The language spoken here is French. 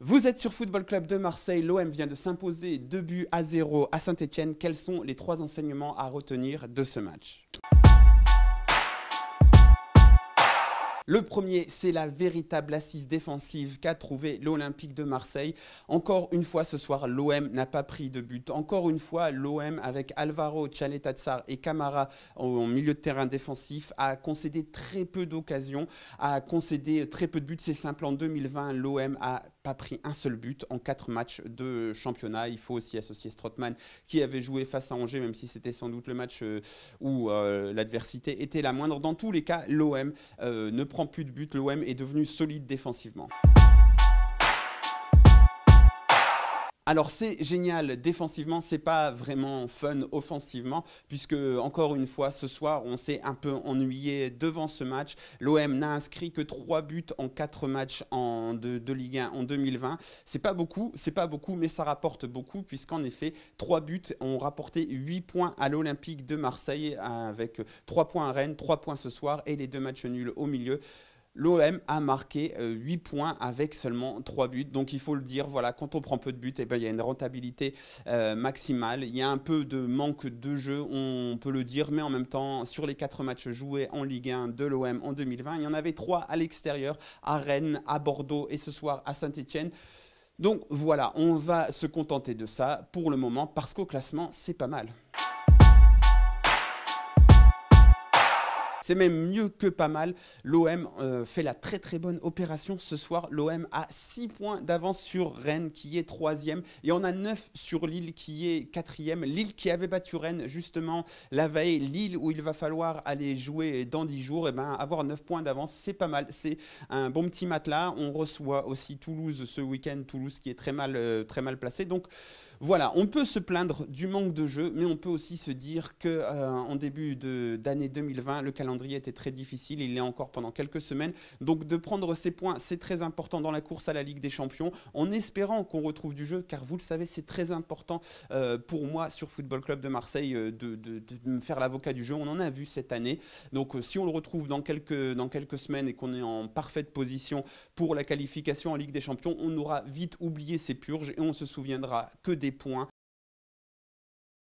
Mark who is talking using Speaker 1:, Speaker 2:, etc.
Speaker 1: Vous êtes sur Football Club de Marseille, l'OM vient de s'imposer 2 buts à 0 à Saint-Etienne. Quels sont les trois enseignements à retenir de ce match? Le premier, c'est la véritable assise défensive qu'a trouvé l'Olympique de Marseille. Encore une fois ce soir, l'OM n'a pas pris de but. Encore une fois, l'OM avec Alvaro, Tchaleta-Tsar et Camara en milieu de terrain défensif a concédé très peu d'occasions, a concédé très peu de buts. C'est simple, en 2020, l'OM a pas pris un seul but en 4 matchs de championnat. Il faut aussi associer Strootman qui avait joué face à Angers, même si c'était sans doute le match où l'adversité était la moindre. Dans tous les cas, l'OM ne prend plus de but, l'OM est devenu solide défensivement. Alors c'est génial défensivement, c'est pas vraiment fun offensivement, puisque encore une fois ce soir on s'est un peu ennuyé devant ce match. L'OM n'a inscrit que 3 buts en 4 matchs de Ligue 1 en 2020. C'est pas beaucoup, mais ça rapporte beaucoup, puisqu'en effet 3 buts ont rapporté 8 points à l'Olympique de Marseille, avec 3 points à Rennes, 3 points ce soir et les 2 matchs nuls au milieu. L'OM a marqué 8 points avec seulement 3 buts. Donc il faut le dire, voilà, quand on prend peu de buts, eh ben, il y a une rentabilité maximale. Il y a un peu de manque de jeu, on peut le dire, mais en même temps, sur les 4 matchs joués en Ligue 1 de l'OM en 2020, il y en avait 3 à l'extérieur, à Rennes, à Bordeaux et ce soir à Saint-Etienne. Donc voilà, on va se contenter de ça pour le moment parce qu'au classement, c'est pas mal. C'est même mieux que pas mal. L'OM fait la très très bonne opération ce soir. L'OM a 6 points d'avance sur Rennes qui est 3e et on a 9 sur Lille qui est 4e. Lille qui avait battu Rennes justement la veille. Lille où il va falloir aller jouer dans 10 jours. Et ben, avoir 9 points d'avance, c'est pas mal. C'est un bon petit matelas. On reçoit aussi Toulouse ce week-end. Toulouse qui est très mal placé. Donc voilà, on peut se plaindre du manque de jeu, mais on peut aussi se dire que en début d'année 2020, le calendrier était très difficile, il l'est encore pendant quelques semaines. Donc de prendre ces points, c'est très important dans la course à la Ligue des Champions, en espérant qu'on retrouve du jeu, car vous le savez, c'est très important pour moi sur Football Club de Marseille de me faire l'avocat du jeu. On en a vu cette année. Donc si on le retrouve dans quelques semaines et qu'on est en parfaite position pour la qualification en Ligue des Champions, on aura vite oublié ces purges et on se souviendra que des points